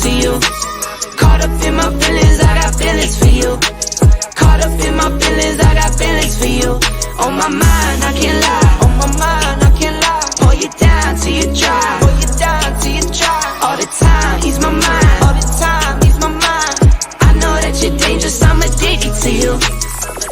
to you. Caught up in my feelings, I got feelings for you. Caught up in my feelings, I got feelings for you. On my mind, I can't lie. On my mind, I can't lie. Pull you down till you dry. Pull you down till you dry. All the time, ease my mind. All the time, ease my mind. I know that you're dangerous, I'm addicted to you.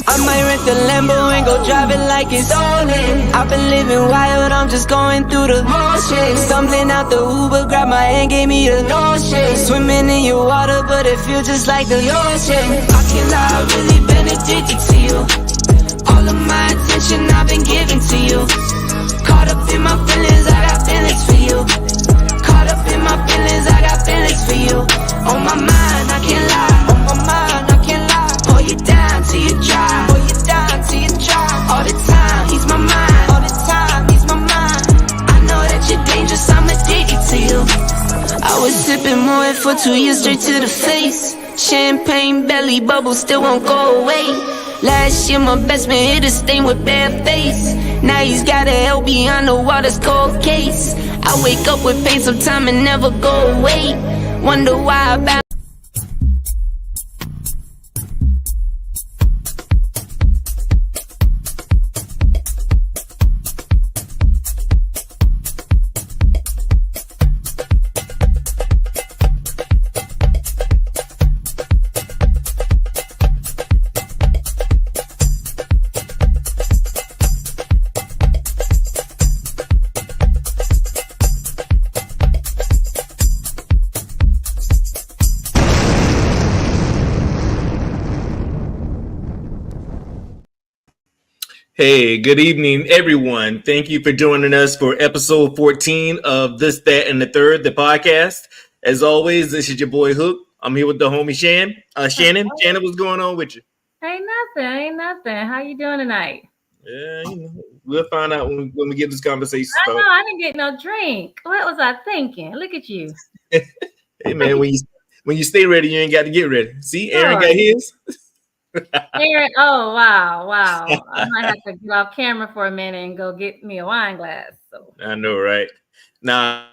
I might rent the Lambo and go drive it like it's stolen. I've been living wild, I'm just going through the motions. Something out the Uber, grabbed my hand, gave me a notion. Swimming in your water, but it feels just like the ocean. I can't lie, I've really been addicted to you. All of my attention I've been giving to you. Caught up in my feelings, I got feelings for you. Caught up in my feelings, I got feelings for you. On my mind, I can't lie. On my mind, I can't lie. Pull you down till you dry. Pull you down till you dry. All the time, ease my mind. All the time, ease my mind. I know that you're dangerous, I'm addicted to you. I was sipping more for 2 years straight to the face. Champagne belly bubble still won't go away. Last year my best man hit a stain with bad face. Now he's got a LB on the water's cold case. I wake up with pain sometime and never go away. Wonder why I bound. Hey, good evening, everyone. Thank you for joining us for episode 14 of This, That, and the Third, the podcast. As always, this is your boy Hook. I'm here with the homie Shannon. Shannon, what's going on with you? Ain't nothing. How you doing tonight? Yeah, we'll find out when we get this conversation started. I know, I didn't get no drink. What was I thinking? Look at you. Hey, man, when you stay ready, you ain't got to get ready. See, Aaron got his. Aaron, oh wow. I might have to get off camera for a minute and go get me a wine glass. So I know, right? Now,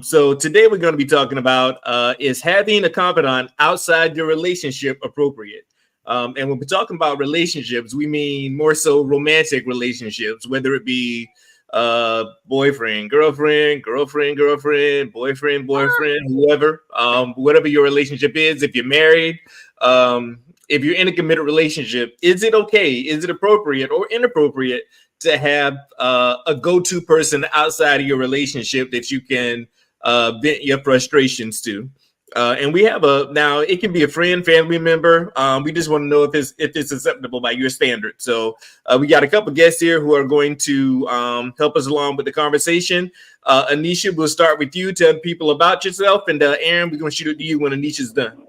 so today we're going to be talking about is having a confidant outside your relationship appropriate? And when we're talking about relationships, we mean more so romantic relationships, whether it be boyfriend, girlfriend, boyfriend, whoever, whatever your relationship is. If you're married, if you're in a committed relationship, is it okay? Is it appropriate or inappropriate to have a go-to person outside of your relationship that you can vent your frustrations to? And we have now it can be a friend, family member. We just want to know if it's acceptable by your standards. So we got a couple guests here who are going to help us along with the conversation. Anisha, we'll start with you. Tell people about yourself, and Aaron, we're going to shoot it to you when Anisha's done.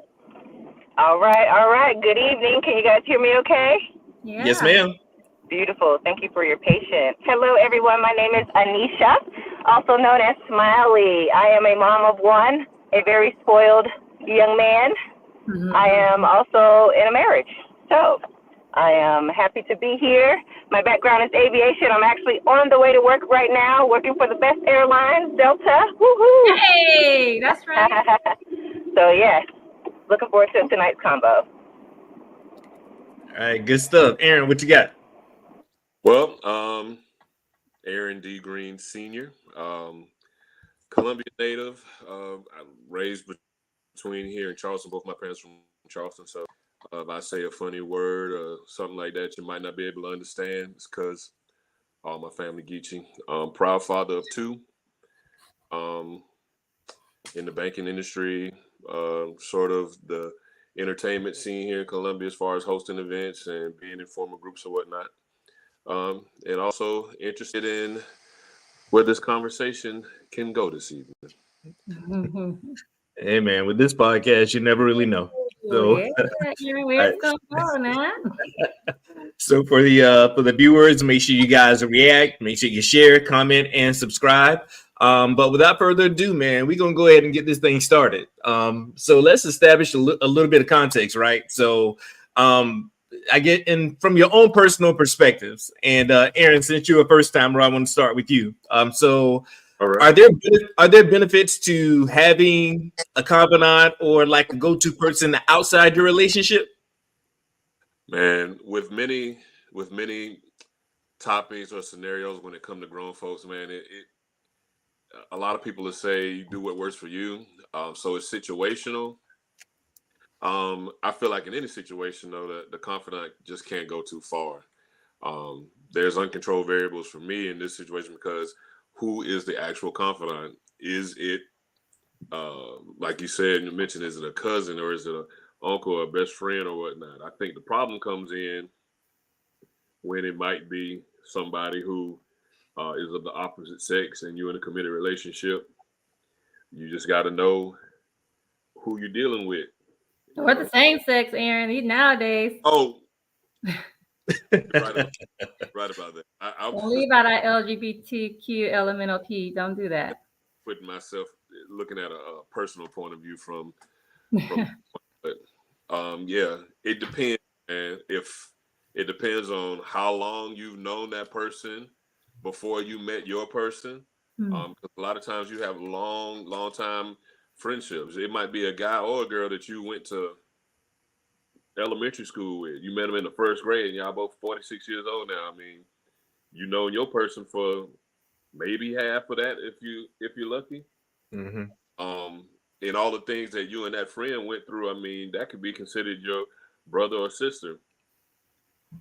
All right. Good evening. Can you guys hear me okay? yeah. Yes, ma'am. Beautiful. Thank you for your patience. Hello, everyone. My name is Anisha, also known as Smiley. I am a mom of one, a very spoiled young man. Mm-hmm. I am also in a marriage. So I am happy to be here. My background is aviation. I'm actually on the way to work right now, working for the best airline, Delta. Woohoo! Hey, that's right. So, yes. Looking forward to tonight's combo. All right, good stuff. Aaron, what you got? Well, Aaron D. Green Sr., Columbia native. I raised between here and Charleston. Both my parents from Charleston. So if I say a funny word or something like that, you might not be able to understand. It's because all my family Geechee. Proud father of two. In the banking industry, sort of the entertainment scene here in Columbia as far as hosting events and being in formal groups or whatnot. And also interested in where this conversation can go this evening. Hey, man, with this podcast, you never really know. So, where it's gonna go now. So for the viewers, make sure you guys react, make sure you share, comment, and subscribe. But without further ado, man, we're gonna go ahead and get this thing started. So let's establish a little bit of context, right? So I get in from your own personal perspectives, and Aaron, since you're a first timer, I want to start with you. So All right. Are there benefits to having a confidant or like a go-to person outside your relationship? Man, with many topics or scenarios when it come to grown folks, man, a lot of people will say you do what works for you. So it's situational. I feel like in any situation though, the confidant just can't go too far. There's uncontrolled variables for me in this situation because who is the actual confidant? Is it like you said, you mentioned, is it a cousin or is it a uncle or a best friend or whatnot? I think the problem comes in when it might be somebody who is of the opposite sex and you're in a committed relationship. You just got to know who you're dealing with. You Or the know. same sex, Aaron. Nowadays, Oh, right, right about that. I don't was leave out our LGBTQ elemental P. Don't do that. putting myself looking at a personal point of view from, but yeah, it depends, and if it depends on how long you've known that person before you met your person. 'Cause a lot of times you have long time friendships. It might be a guy or a girl that you went to elementary school with. You met them in the first grade, and y'all both 46 years old now. I mean, you know your person for maybe half of that if you're lucky. Mm-hmm. And all the things that you and that friend went through, I mean, that could be considered your brother or sister.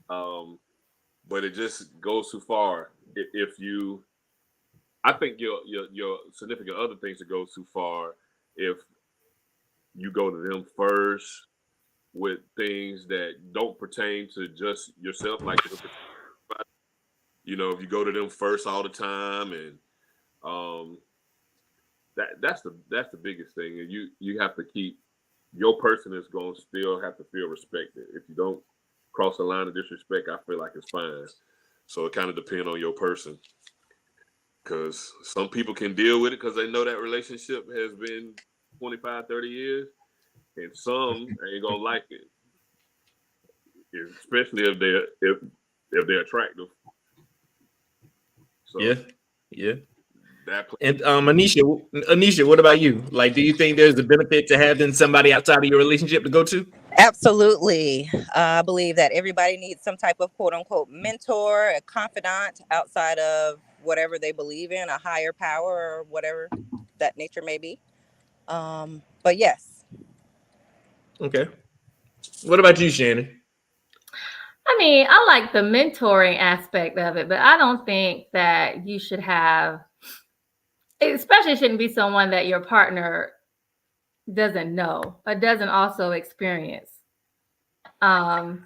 But it just goes too far if you. I think your significant other things to go too far if you go to them first with things that don't pertain to just yourself, like if you go to them first all the time, and um, that's the biggest thing, and you have to keep your person is going to still have to feel respected. If you don't cross the line of disrespect, I feel like it's fine. So it kind of depends on your person, because some people can deal with it because they know that relationship has been 25, 30 years, and some ain't gonna like it, especially if they're attractive. So Yeah, yeah. that And Anisha, what about you? Like, do you think there's a benefit to having somebody outside of your relationship to go to? Absolutely. I believe that everybody needs some type of quote unquote mentor, a confidant outside of whatever they believe in, a higher power or whatever that nature may be. But yes. Okay. What about you, Shannon? I mean, I like the mentoring aspect of it, but I don't think that you should have, especially shouldn't be someone that your partner doesn't know or doesn't also experience. Um,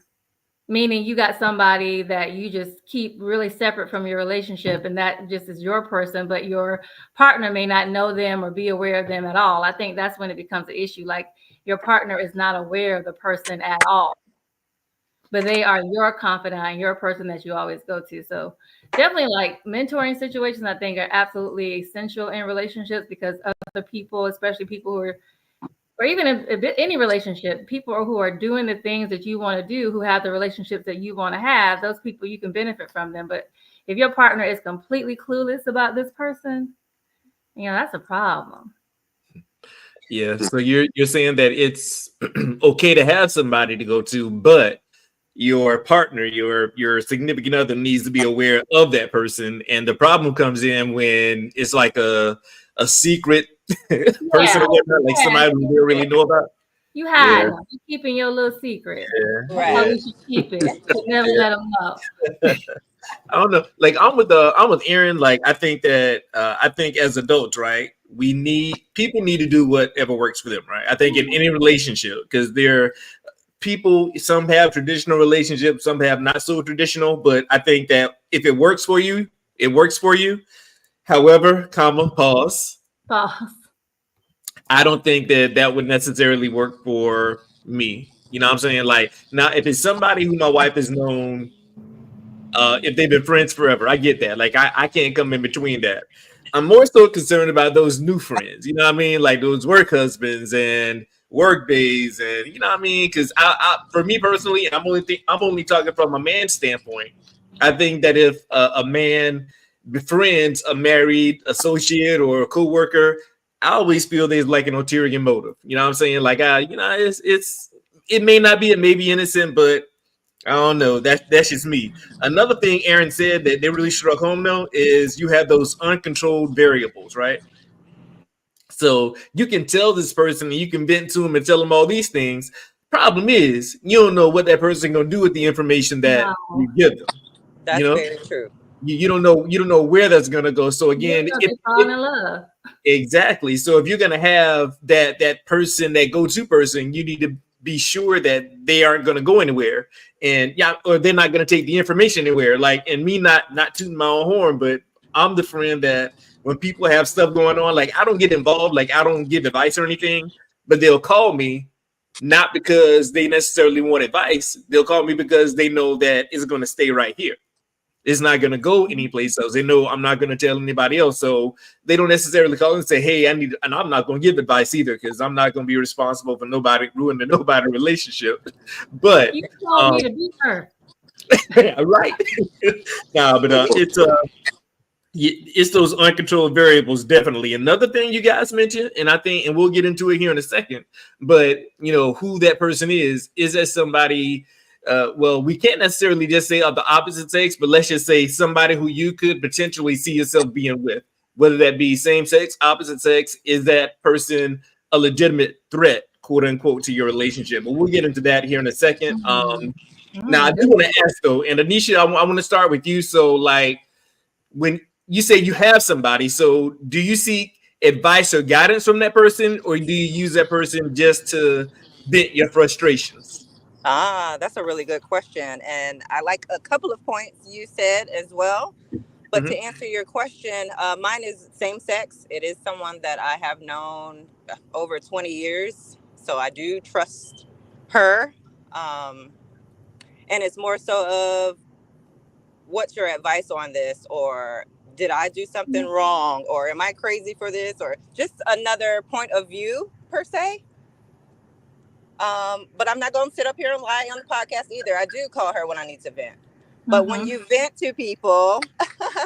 Meaning you got somebody that you just keep really separate from your relationship and that just is your person, but your partner may not know them or be aware of them at all. I think that's when it becomes an issue. Like your partner is not aware of the person at all, but they are your confidant and your person that you always go to. So definitely like mentoring situations, I think are absolutely essential in relationships because other people, especially people who are, or even if any relationship, people who are doing the things that you want to do, who have the relationships that you want to have, those people, you can benefit from them. But if your partner is completely clueless about this person, that's a problem. Yeah. So you're saying that it's okay to have somebody to go to, but your partner, your significant other needs to be aware of that person. And the problem comes in when it's like a secret person Yeah, or whatnot, like yeah. somebody we don't really know about. You hide Yeah. them. You're keeping your little secret. Yeah. That's how Right. we should keep it. Should never let them know. I don't know. Like I'm with Aaron. Like I think as adults, right? People need to do whatever works for them, right? I think in any relationship, because they're people, some have traditional relationships, some have not so traditional, but I think that if it works for you, it works for you. However, pause. False. I don't think that would necessarily work for me. You know what I'm saying? Like now, if it's somebody who my wife has known, if they've been friends forever, I get that. Like I can't come in between that. I'm more so concerned about those new friends. You know what I mean? Like those work husbands and work days, and you know what I mean? Because for me personally, I'm only talking from a man's standpoint. I think that if a man befriends a married associate or a coworker, I always feel there's like an ulterior motive. You know what I'm saying? Like, it may not be, it may be innocent, but I don't know. That's just me. Another thing Aaron said that really struck home though is you have those uncontrolled variables, right? So you can tell this person and you can vent to them and tell them all these things. Problem is, you don't know what that person gonna do with the information that you No. give them. You That's know, very true. you don't know where that's gonna go. So Yeah, again, because if, they fall in love. exactly. So if you're gonna have that person, that go-to person, you need to be sure that they aren't gonna go anywhere, and yeah, or they're not gonna take the information anywhere. Like, and me not tooting my own horn, but I'm the friend that when people have stuff going on, like I don't get involved, like I don't give advice or anything, but they'll call me not because they necessarily want advice. They'll call me because they know that it's gonna stay right here. It's not going to go anyplace else. They know I'm not going to tell anybody else. So they don't necessarily call and say, hey, I need, and I'm not going to give advice either because I'm not going to be responsible for nobody ruining nobody relationship. But, You told me to be her. right. Nah, but it's those uncontrolled variables, definitely. Another thing you guys mentioned, and I think, and we'll get into it here in a second, but who that person is that somebody, well, we can't necessarily just say of the opposite sex, but let's just say somebody who you could potentially see yourself being with, whether that be same sex, opposite sex. Is that person a legitimate threat, quote unquote, to your relationship? But we'll get into that here in a second. Now I do Good. want to ask though, and Anisha, I want to start with you. So like, when you say you have somebody, so do you seek advice or guidance from that person, or do you use that person just to vent your frustrations? That's a really good question. And I like a couple of points you said as well. But to Mm-hmm. answer your question, mine is same sex. It is someone that I have known over 20 years. So I do trust her. Um, and it's more so of what's your advice on this? Or did I do something wrong? Or am I crazy for this? Or just another point of view, per se. But I'm not going to sit up here and lie on the podcast either. I do call her when I need to vent. But when you vent to people,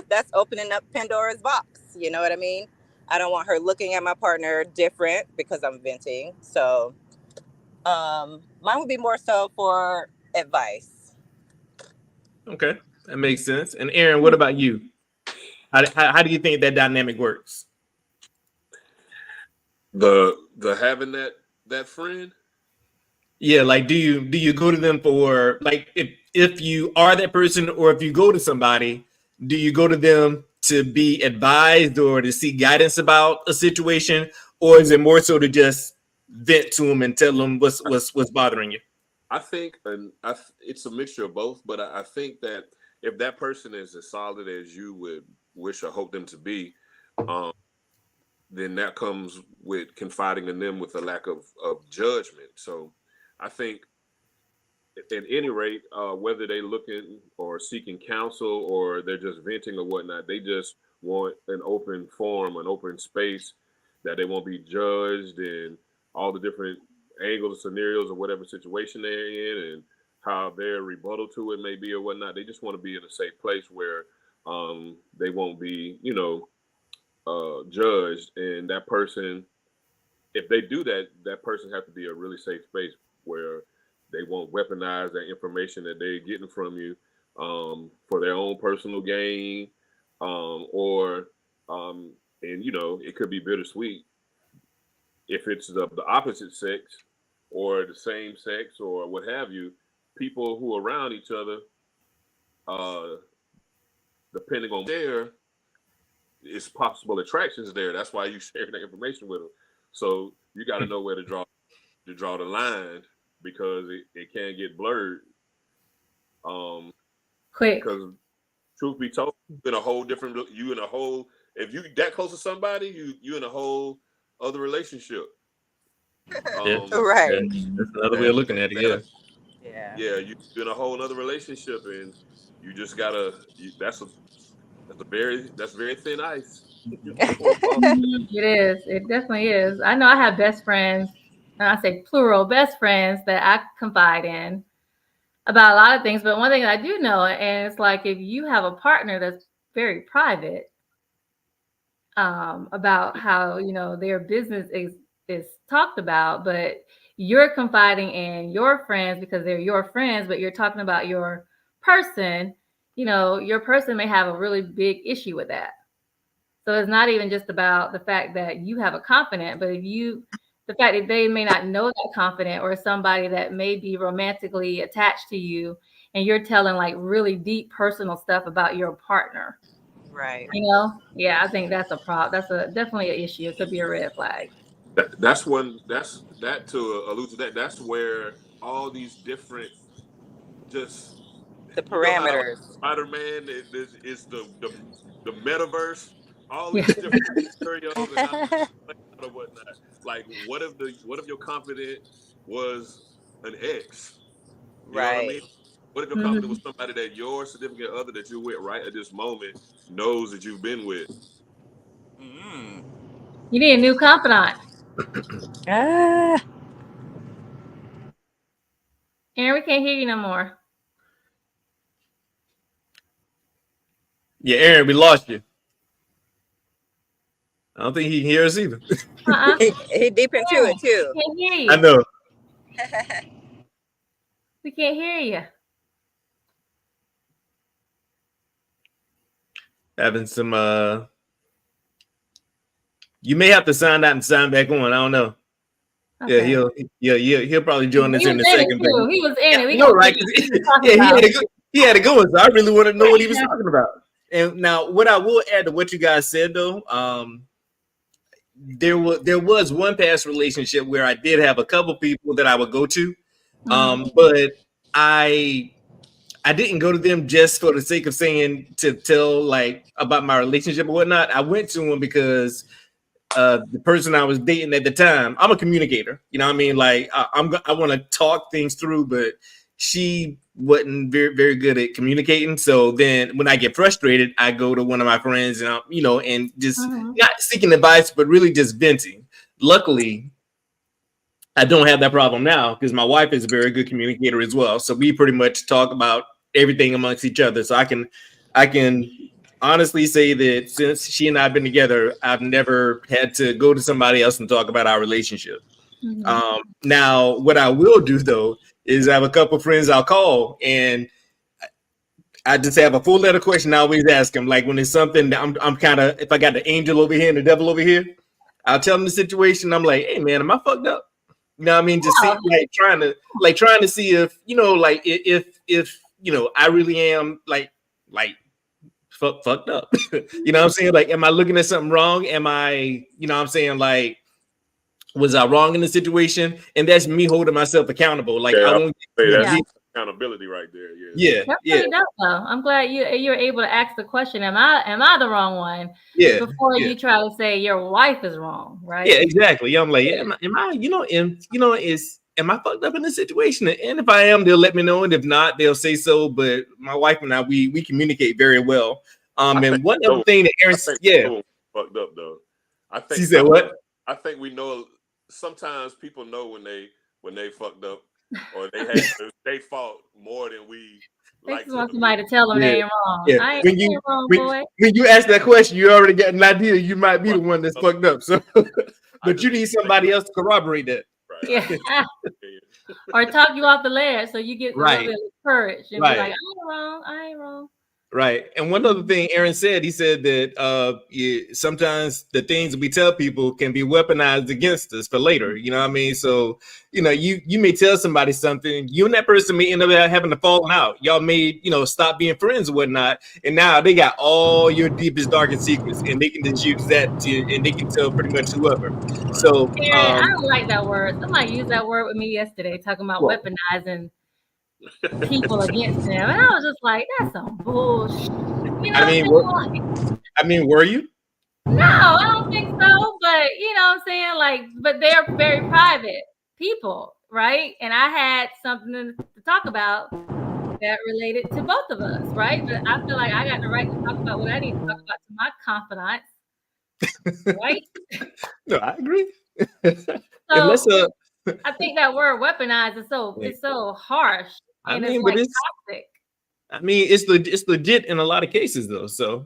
that's opening up Pandora's box. You know what I mean? I don't want her looking at my partner different because I'm venting. So mine would be more so for advice. Okay, that makes sense. And Aaron, what about you? How do you think that dynamic works? The having that friend. Yeah, like do you go to them for, like, if you are that person, or if you go to somebody, do you go to them to be advised or to seek guidance about a situation, or is it more so to just vent to them and tell them what's bothering you? I think, it's a mixture of both, but I think that if that person is as solid as you would wish or hope them to be, um, then that comes with confiding in them with a lack of judgment. So I think at any rate, whether they looking or seeking counsel or they're just venting or whatnot, they just want an open forum, an open space that they won't be judged and all the different angles, scenarios, or whatever situation they're in, and how their rebuttal to it may be or whatnot. They just want to be in a safe place where they won't be, judged. And that person, if they do that, that person has to be a really safe space where they won't weaponize that information that they're getting from you for their own personal gain, or and it could be bittersweet if it's the opposite sex or the same sex or what have you. People who are around each other, uh, depending on there, it's possible attractions there. That's why you share that information with them. So you got to know where to draw the line because it can get blurred. Quick. Because truth be told, you in a whole, if you that close to somebody, you in a whole other relationship. Yeah, Right. that's another way of looking at it. Yeah. Yeah. Yeah, you in a whole other relationship, and you just gotta. That's very thin ice. It is. It definitely is. I know I have best friends, and I say plural best friends that I confide in about a lot of things. But one thing I do know, and it's like if you have a partner that's very private about how their business is talked about, but you're confiding in your friends because they're your friends, but you're talking about your person. Your person may have a really big issue with that. So it's not even just about the fact that you have a confidant, but the fact that they may not know that confidant, or somebody that may be romantically attached to you, and you're telling like really deep personal stuff about your partner. Right. Yeah, I think that's a problem. That's definitely an issue. It could be a red flag. That's when that to allude to that. That's where all these different, just, The you know how parameters. Spider-Man is the metaverse, all Yeah. these different scenarios and how they play out or whatnot. Like, what if your confidant was an ex? You know what I Right. mean? What if your confidant Hmm. was somebody that your significant other that you're with right at this moment knows that you've been with? Mm. You need a new confidant. Ah. Aaron, we can't hear you no more. Yeah, Aaron, we lost you. I don't think he can hear us either. Uh-uh. He deep into Aaron, it too. we can't hear I you. know. We can't hear you. Having some you may have to sign out and sign back on. I don't know. Yeah, Okay. he'll probably join us He in was a in it second. But too. He was in yeah, it. I We know, gotta right? figure out what he was talking Yeah, about. he had to go. So I really want to know what he was talking about. And now, what I will add to what you guys said, though, there was one past relationship where I did have a couple people that I would go to, but I didn't go to them just for the sake of saying to tell like about my relationship or whatnot. I went to them because the person I was dating at the time, I'm a communicator. You know what I mean? Like I want to talk things through, but she wasn't very, very good at communicating. So then when I get frustrated, I go to one of my friends and, and just not seeking advice, but really just venting. Luckily, I don't have that problem now because my wife is a very good communicator as well. So we pretty much talk about everything amongst each other. So I can honestly say that since she and I have been together, I've never had to go to somebody else and talk about our relationship. Now, what I will do though is I have a couple friends I'll call and I just have a full letter question I always ask them. Like when it's something that I'm kind of, if I got the angel over here and the devil over here, I'll tell them the situation. I'm like, hey man, am I fucked up? You know what I mean? Just see, trying to see if, like if I really am like fucked up. You know what I'm saying? Like, am I looking at something wrong? Am I, what I'm saying? Like, was I wrong in the situation? And that's me holding myself accountable. Like, I Yeah, won't say get that's Yeah. accountability right there. yeah, That's yeah, pretty dope, though. I'm glad you're able to ask the question, am I the wrong one? yeah, Before yeah. you try to say your wife is wrong, right? Yeah, exactly. I'm like, am I, am I fucked up in this situation? And if I am, they'll let me know. And if not, they'll say so. But my wife and I, we communicate very well. And one other thing that Aaron, Fucked up though. She said what? I think we know. Sometimes people know when they fucked up or they had they fault more than we They like just to want somebody to tell them they ain't wrong. Yeah. I When ain't wrong, boy. you ask that question, you already got an idea. You might be the one that's fucked up. So, but you need somebody else to corroborate that. Right. Yeah. Or talk you off the ledge so you get a little bit of courage and be like, I ain't wrong. I ain't wrong. Right. And one other thing Aaron said, he said that sometimes the things we tell people can be weaponized against us for later. You know what I mean? So, you may tell somebody something, you and that person may end up having to fall out. Y'all may, stop being friends or whatnot. And now they got all your deepest, darkest secrets and they can just use that and they can tell pretty much whoever. So, Aaron, I don't like that word. Somebody used that word with me yesterday, talking about weaponizing people against them. And I was just like, that's some bullshit. I mean, were you? No, I don't think so. But you know what I'm saying? Like, but they're very private people, right? And I had something to talk about that related to both of us, right? But I feel like I got the right to talk about what I need to talk about to my confidants, right? No, I agree. So I think that word weaponized is so harsh and it's like toxic. I mean, it's legit in a lot of cases though. So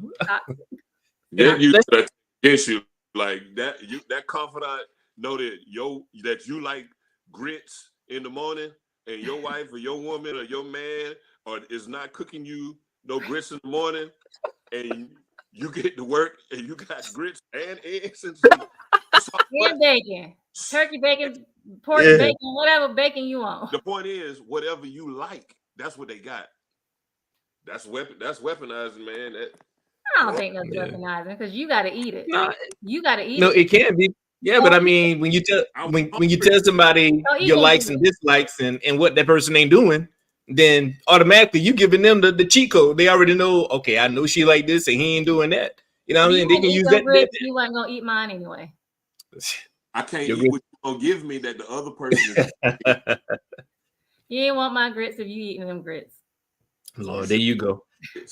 Then you let's that issue like that. That confidant know that you like grits in the morning, and your wife or your woman or your man or is not cooking you no grits in the morning, and you get to work and you got grits and eggs and some And bacon, turkey bacon, pork yeah. bacon, whatever bacon you want. The point is, whatever you like, that's what they got. That's weaponizing, man. I don't think that's Yeah. weaponizing because you got to eat it. No, You got to eat no, it. it can be. Yeah, but I mean, when you tell when you tell somebody Don't eat your no likes and grits. dislikes and what that person ain't doing, then automatically you giving them the cheat code. They already know. Okay, I know she like this, and he ain't doing that. You know what I You mean? They wouldn't can eat use them that. grits. You wasn't gonna eat mine anyway. I can't Your eat what you gonna give me that the other person is. You ain't want my grits if you eating them grits. Lord, there you go.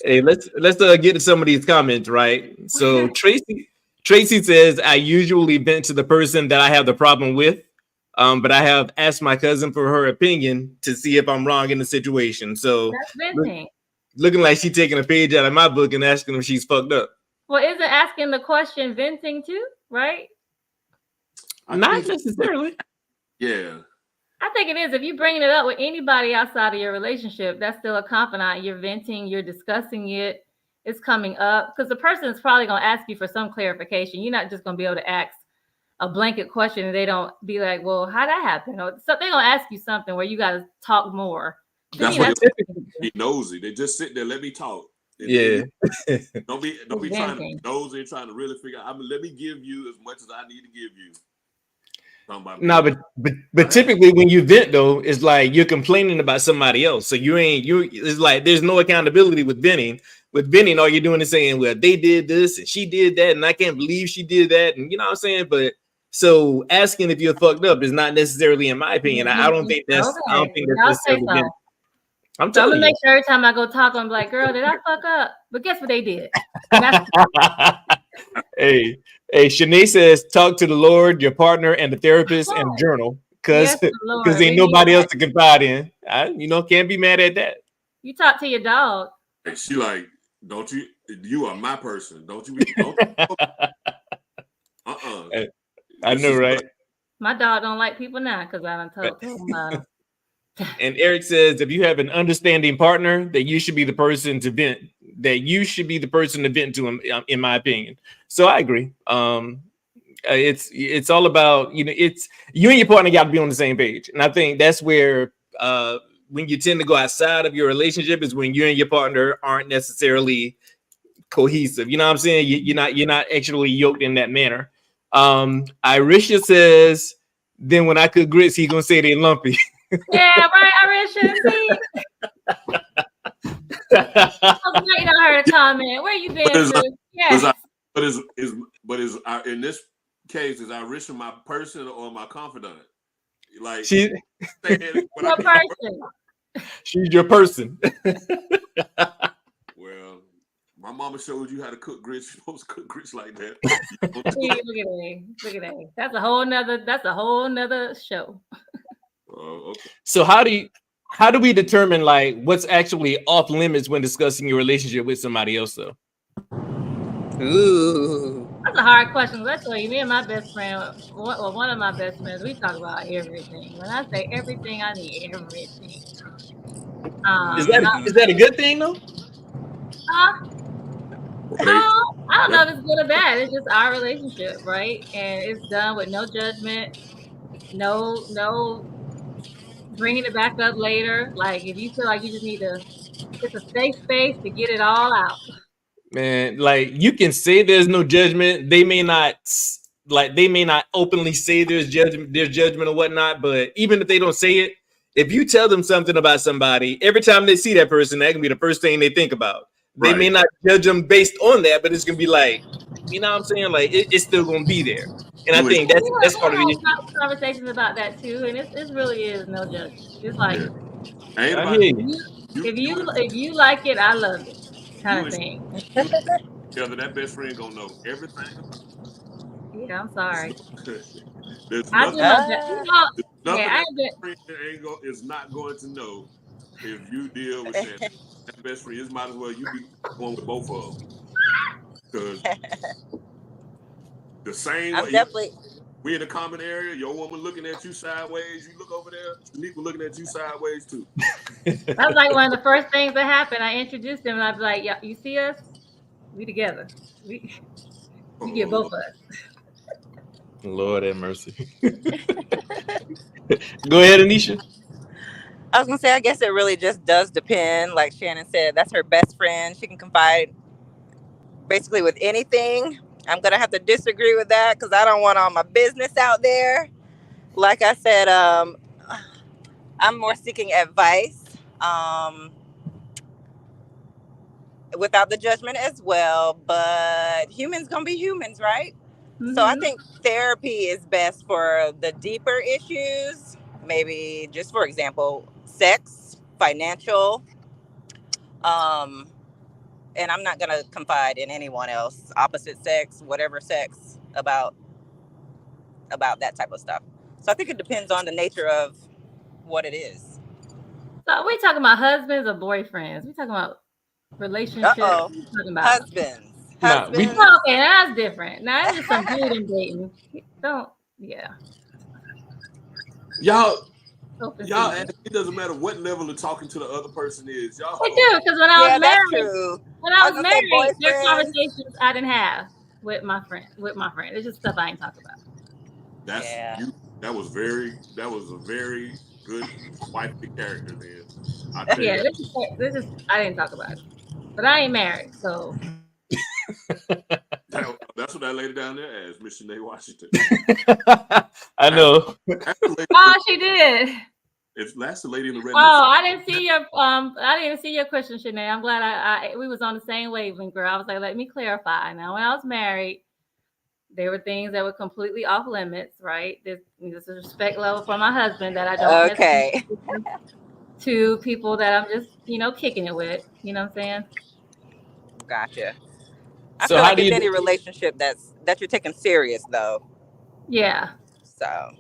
Hey, let's get to some of these comments, right? So Tracy says, I usually vent to the person that I have the problem with, but I have asked my cousin for her opinion to see if I'm wrong in the situation. So That's venting. looking like she's taking a page out of my book and asking if she's fucked up. Well, isn't asking the question venting too, right? Not necessarily. Yeah. I think it is. If you're bringing it up with anybody outside of your relationship, that's still a confidant. You're venting, you're discussing it, it's coming up because the person is probably going to ask you for some clarification. You're not just going to be able to ask a blanket question and they don't be like, well, how'd that happen? Or so they're going to ask you something where you got to talk more. That's why you be nosy. They just sit there, let me talk. And yeah. Don't be trying to be nosy and trying to really figure out. Let me give you as much as I need to give you. No, but typically when you vent though, it's like you're complaining about somebody else. So it's like there's no accountability with venting. With venting, all you're doing is saying, well, they did this and she did that, and I can't believe she did that. And you know what I'm saying? But so asking if you're fucked up is not necessarily, in my opinion. I don't think that's necessarily venting. I'm gonna telling you. make sure every time I go talk, I'm like, girl, did I fuck up? But guess what they did? Hey, Shanae says, talk to the Lord, your partner, and the therapist, and journal, because ain't nobody else to confide in. Can't be mad at that. You talk to your dog. And she like, don't you? You are my person. Don't you? I know, right? My dog don't like people now because I done told him about him. And Eric says, if you have an understanding partner, that you should be the person to vent. That you should be the person to vent to him, in my opinion. So I agree. It's all about, it's you and your partner got to be on the same page, and I think that's where when you tend to go outside of your relationship is when you and your partner aren't necessarily cohesive. You know what I'm saying? You're not actually yoked in that manner. Irisha says, then when I cook grits, he gonna say they lumpy. Yeah, right, Irisha. See, I was waiting on her to comment. Where you been? In this case, is Irisha my person or my confidant? Like she's your person. She's your person. Well, my mama showed you how to cook grits. You're supposed to cook grits like that. See, look at that. That's a whole nother show. Okay. So how do we determine like what's actually off limits when discussing your relationship with somebody else though? Ooh. That's a hard question. Let's tell you, me and my best friend, one of my best friends, we talk about everything. When I say everything, I need everything. Is that a good thing though? I don't know if it's good or bad. It's just our relationship, right? And it's done with no judgment, no bringing it back up later. Like if you feel like you just need it's a safe space to get it all out. Man, like you can say there's no judgment. They may not openly say there's judgment or whatnot, but even if they don't say it, if you tell them something about somebody, every time they see that person, that can be the first thing they think about. They may not judge them based on that, but it's gonna be like, you know what I'm saying? Like it's still gonna be there. And I think that's part of the issue. Conversations about that too, and it really is no judgment. It's like if you like it, I love it, kind of thing. That best friend gonna know everything about it. Yeah, I'm sorry. There's I nothing. do my best. Nothing that friend is not going to know if you deal with Shannon, that best friend, it might as well you be going with both of them. Because the same I'm way definitely. we in a common area, your woman looking at you sideways, you look over there, Shaniqua looking at you sideways too. That was like one of the first things that happened. I introduced him and I'd be like, yeah, you see us? We together. You get both of us. Lord have mercy. Go ahead, Anisha. I was gonna say, I guess it really just does depend. Like Shannon said, that's her best friend. She can confide basically with anything. I'm gonna have to disagree with that because I don't want all my business out there. Like I said, I'm more seeking advice, without the judgment as well. But humans gonna be humans, right? So I think therapy is best for the deeper issues. Maybe just for example, sex, financial. Um, and I'm not gonna confide in anyone else, opposite sex, whatever sex, about that type of stuff. So I think it depends on the nature of what it is. So are we talking about husbands or boyfriends? We talking about relationships? Uh-oh. What we talking about? Husbands. Nah, we- Husbands. Oh, okay, that's different. Now that's just some dating dating. Don't yeah. Y'all Open Y'all, season. it doesn't matter what level of talking to the other person is. Y'all, I do, because when I Yeah, was that's married, true. when I I was was gonna say married, there are boyfriends. conversations I didn't have with my friend. It's just stuff I ain't talk about. that's Yeah. you. That was a very good wifely character. Then I tell Yeah, you this is I didn't talk about it. But I ain't married, so that's what that lady down there asked, Miss Sinead Washington. I know. oh, she did. That's the lady in the red. Oh, I didn't see your question, Shanae. I'm glad we was on the same wavelength, girl. I was like, let me clarify. Now, when I was married, there were things that were completely off limits, right? This is a respect level for my husband that I don't Okay. to people that I'm just, kicking it with. You know what I'm saying? Gotcha. I So feel how like do it's you? any relationship that you're taking serious though. Yeah. So.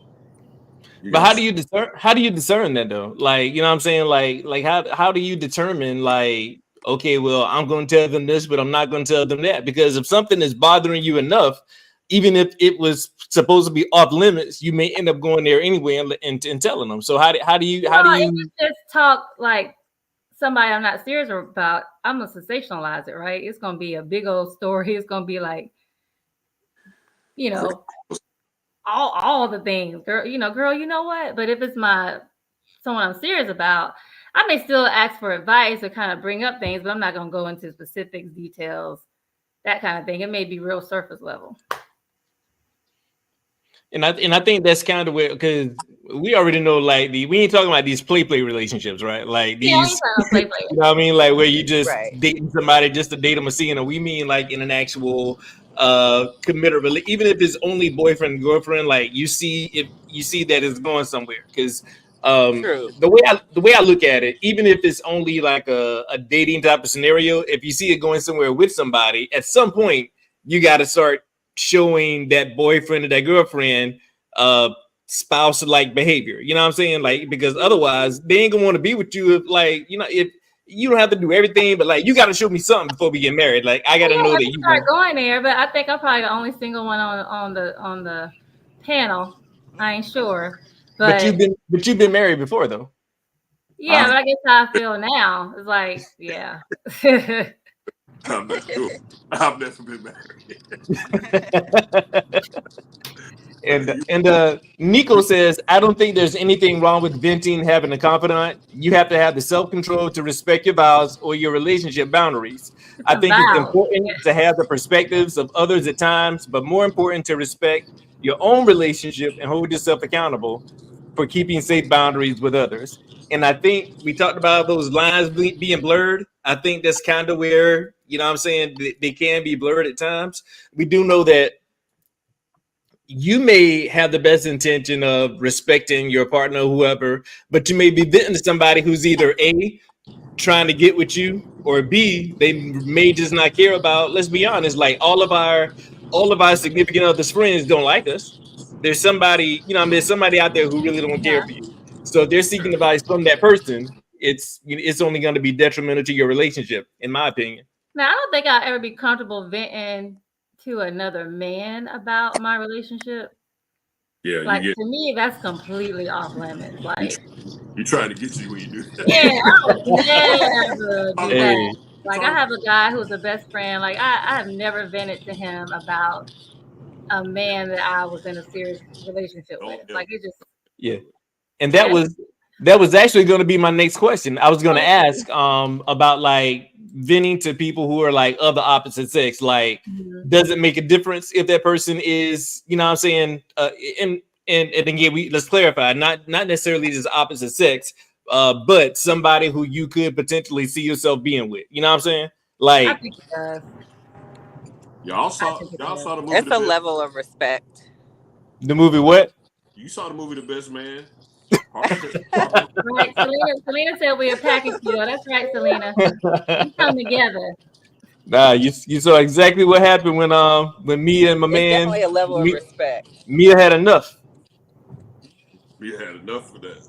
But how do you discern? How do you discern that though? Like, you know what I'm saying? Like how do you determine like, okay, well, I'm going to tell them this, but I'm not going to tell them that, because if something is bothering you enough, even if it was supposed to be off limits, you may end up going there anyway and telling them. So how do you If you just talk like somebody I'm not serious about, I'm gonna sensationalize it, right? It's gonna be a big old story. It's gonna be like, all the things, girl. Girl, you know what? But if it's someone I'm serious about, I may still ask for advice or kind of bring up things, but I'm not gonna go into specifics, details, that kind of thing. It may be real surface level. And I think that's kind of where, because we already know, like, we ain't talking about these play relationships, right? Like these, play. you know what I mean? Like where you just Right. dating somebody just to date them or seeing them. We mean like in an actual committed relationship, even if it's only boyfriend and girlfriend. Like you see that it's going somewhere, because True. the way I look at it, even if it's only like a dating type of scenario, if you see it going somewhere with somebody, at some point you got to start showing that boyfriend or that girlfriend spouse like behavior. You know what I'm saying? Like, because otherwise they ain't gonna want to be with you if you don't have to do everything, but like you got to show me something before we get married. Like I got to know that you start going there. But I think I'm probably the only single one on the panel. I ain't sure. But you've been married before though. Yeah, but I guess how I feel now is like, yeah. I'm not sure. I've never been married. And Nico says, I don't think there's anything wrong with venting, having a confidant. You have to have the self-control to respect your vows or your relationship boundaries. I think it's important to have the perspectives of others at times, but more important to respect your own relationship and hold yourself accountable for keeping safe boundaries with others. And I think we talked about those lines being blurred. I think that's kind of where, you know what I'm saying, they can be blurred at times. We do know that you may have the best intention of respecting your partner, whoever, but you may be venting to somebody who's either A, trying to get with you, or B, they may just not care about, let's be honest, like all of our significant others' friends don't like us. There's somebody, there's somebody out there who really don't care for you. So if they're seeking advice from that person, it's only going to be detrimental to your relationship, in my opinion. Now, I don't think I'll ever be comfortable venting to another man about my relationship. Yeah, Like, to me, that's completely off limits. Like, you trying to get you when you do that. yeah, I would never do Hey. that. Like, I have a guy who's a best friend. Like, I have never vented to him about a man that I was in a serious relationship with. Like, it just Yeah. And that was actually going to be my next question. I was going to ask about like venting to people who are like of the opposite sex. Like, does it make a difference if that person is, you know what I'm saying? And again, let's clarify, not necessarily just opposite sex, but somebody who you could potentially see yourself being with. You know what I'm saying? Like, I think it does. Y'all saw the movie. It's a level of respect. The movie what? You saw the movie The Best Man. Right, Selena said we're a package deal. That's right, Selena. We come together. Nah, you saw exactly what happened when Mia and my man. Definitely a level of respect. Mia had enough. Mia had enough of that.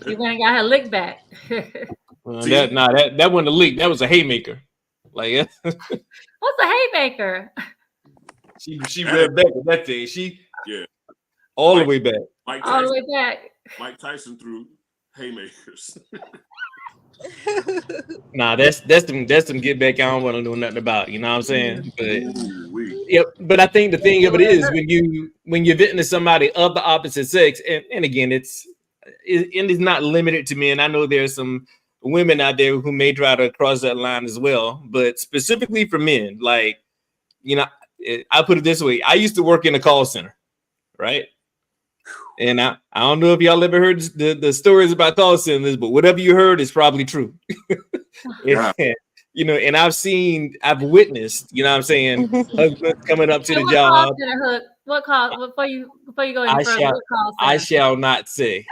You went and got her lick back. That wasn't a leak. That was a haymaker. Like, what's a haymaker? She read back with that thing. All the way back. All the way back. Mike Tyson threw haymakers. Nah, that's some get back. I don't want to know nothing about. You know what I'm saying? But I think the thing of it is when you're venting to somebody of the opposite sex, and again, it's not limited to men. I know there's some women out there who may try to cross that line as well, but specifically for men, like, you know, I put it this way: I used to work in a call center, right? And I don't know if y'all ever heard the stories about call centers, but whatever you heard is probably true. You know, and I've witnessed, you know what I'm saying, husbands coming up to the job. What call before you go any further? What call center? I shall not say.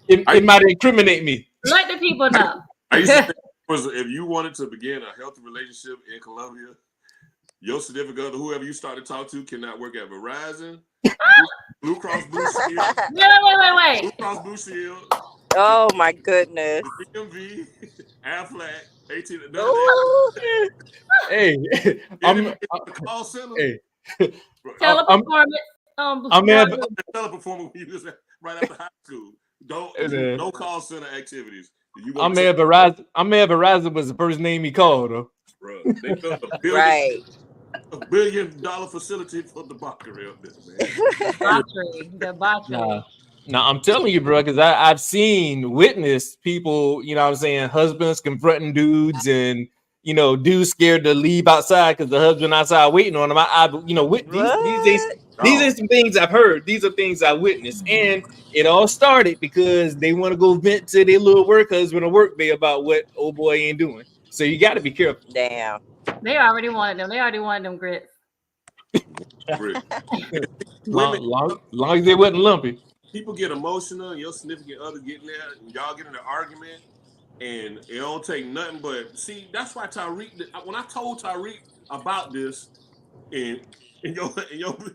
It might incriminate me. Let the people know. I used to think if you wanted to begin a healthy relationship in Colombia, your significant other, whoever you start to talk to, cannot work at Verizon, Blue Cross Blue Shield. Wait. Blue Cross Blue Shield. Oh my goodness. DMV, Aflac, 18. Hey, I'm call center. Hey, Teleperformance. I'm teleperforming when you just right after high school. No call center activities. I may have Verizon was the first name he called, though. Bro, they built $1 billion. $1 billion facility for debauchery of this, man. Debauchery. Now I'm telling you, bro, because I've witnessed people, you know what I'm saying, husbands confronting dudes, and you know, dudes scared to leave outside because the husband outside waiting on them. These are some things I've heard. These are things I witnessed, and it all started because they want to go vent to their little work husband or work bae about what old boy ain't doing. So you got to be careful. Damn. They already wanted them. They already wanted them grits. long as they wasn't lumpy. People get emotional, and your significant other getting there, and y'all get in an argument, and it don't take nothing but see. That's why Tyreek. When I told Tyreek about this, in your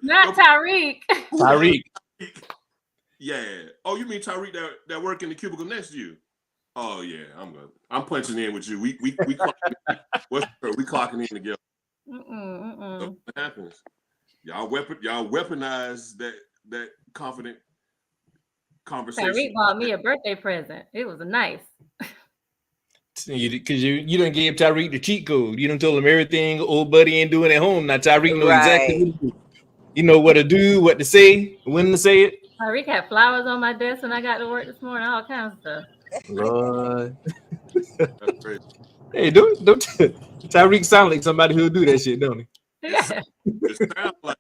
not Tyreek. Tyreek. Yeah. Oh, you mean Tyreek that work in the cubicle next to you? Oh yeah, I'm punching in with you. We clocking in together. So what happens? Y'all weaponize that confident conversation. Tyreek bought me a birthday present. It was nice. Because you done gave Tyreek the cheat code. You done told him everything old buddy ain't doing at home. Now Tyreek knows exactly what to do. You know what to do, what to say, when to say it. Tyreek had flowers on my desk when I got to work this morning, all kinds of stuff. Lord. That's great. Hey, don't Tyreek sound like somebody who'll do that shit, don't he? Yeah. It sounds like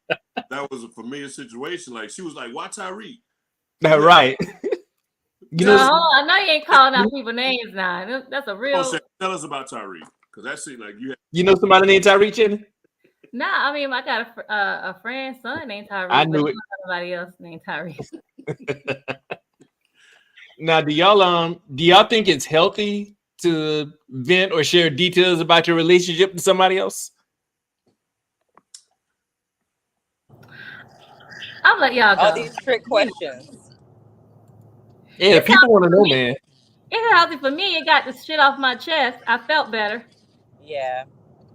that was a familiar situation. Like she was like, "Why Tyreek?" That right. I know you ain't calling out people's names now. That's a real. Tell us about Tyreek, because that seemed like you. You know somebody named Tyreek, Cheney? Nah, I mean I got a friend's son named Tyreek. I knew it. Somebody else named Tyreek. Now, do y'all think it's healthy to vent or share details about your relationship with somebody else? I'll let y'all go. All these trick questions. Yeah, It's people healthy want to for know, me. man. It's healthy for me. It got the shit off my chest. I felt better. Yeah,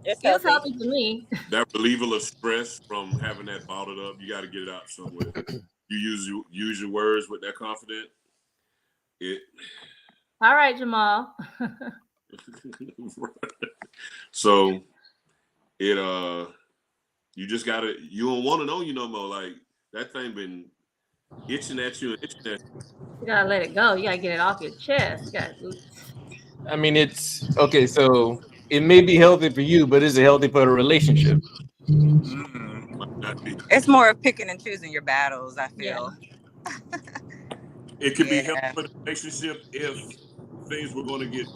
it's It was healthy. healthy for me. That relieval of stress from having that bottled up, you got to get it out somewhere. You use your words with that confident. It All right, Jamal. so it you just gotta, you don't want to know you no more. Like that thing been itching at you and itching at You gotta let it go. You gotta get it off your chest. You gotta. I mean, it's okay. So it may be healthy for you, but is it healthy for the relationship? Mm. might not be. It's more of picking and choosing your battles, I Yeah. feel. It could be healthy Yeah. for the relationship if things were going to get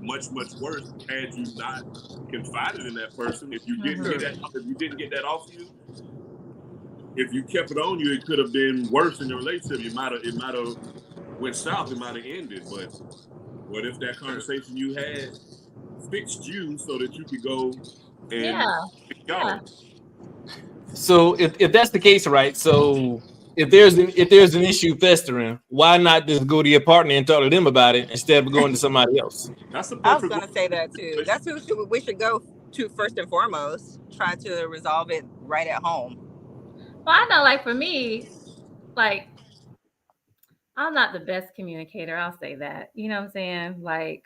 much worse had you not confided in that person. If you didn't get Mhm. that, if you didn't get that off you, if you kept it on you, it could have been worse in the relationship. It might have went south. It might have ended. But what if that conversation you had fixed you so that you could go Yeah. and fix Yeah. y'all? So if that's the case, right? So if there's an issue festering, why not just go to your partner and talk to them about it instead of going to somebody else? That's the I was perfect gonna say that too. That's who we should go to first and foremost. Try to resolve it right at home. Well, I know, like for me, like I'm not the best communicator. I'll say that. You know what I'm saying? Like,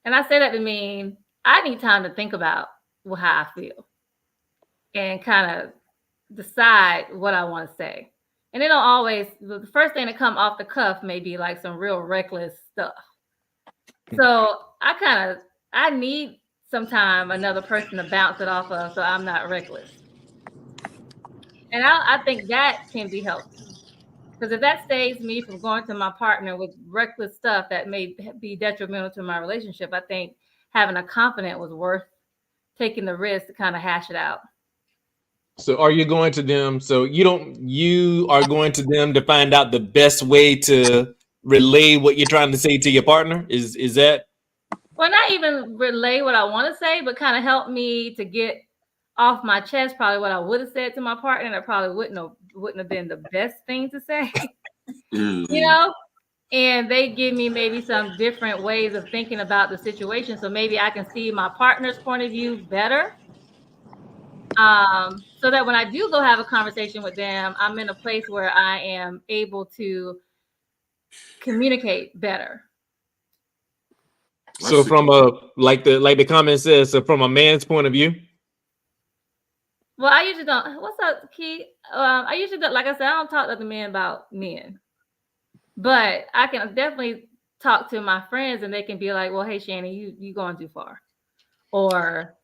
and I say that to mean I need time to think about how I feel and kind of decide what I want to say. And it don't always. The first thing to come off the cuff may be like some real reckless stuff. So I need sometime another person to bounce it off of, so I'm not reckless. And I think that can be healthy. Because if that saves me from going to my partner with reckless stuff that may be detrimental to my relationship, I think having a confidant was worth taking the risk to kind of hash it out. So are you going to them? So you are going to them to find out the best way to relay what you're trying to say to your partner? Is that Well, not even relay what I want to say, but kind of help me to get off my chest probably what I would have said to my partner. That probably wouldn't have been the best thing to say, Mm-hmm. you know? And they give me maybe some different ways of thinking about the situation. So maybe I can see my partner's point of view better. So that when I do go have a conversation with them, I'm in a place where I am able to communicate better. so from a like the comment says, so from a man's point of view? Well, I usually don't. What's up, Key? I usually don't, like I said, I don't talk to the men about men, but I can definitely talk to my friends, and they can be like, "Well, hey, Shannon, you going too far," or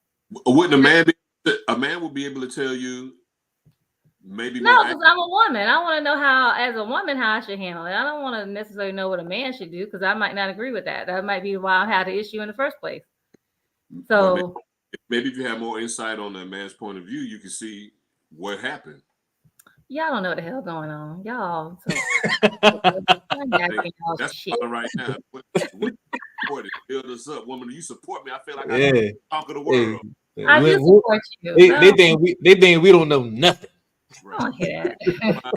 Wouldn't a man would be able to tell you maybe no, more because I'm a woman. I want to know how, as a woman, how I should handle it. I don't want to necessarily know what a man should do because I might not agree with that. That might be why I had the issue in the first place. So maybe if you have more insight on that man's point of view, you can see what happened. y'all don't know what the hell going on. Y'all so That's shit. right now. Build us up, woman. You support me. I feel like Yeah. I conquer the world. I do support you. They think we don't know nothing. I don't hear that.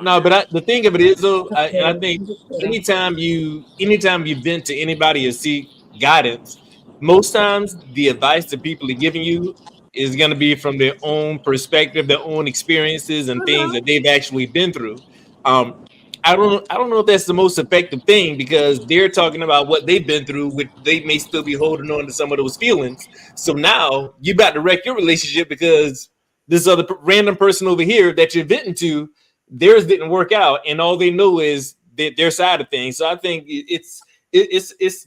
No, but the thing of it is though, I think anytime you vent to anybody or seek guidance, most times the advice that people are giving you is going to be from their own perspective, their own experiences, and things that they've actually been through. I don't know if that's the most effective thing because they're talking about what they've been through, which they may still be holding on to some of those feelings. So now you about to wreck your relationship because this other random person over here that you're venting to, theirs didn't work out, and all they know is their side of things. So I think it's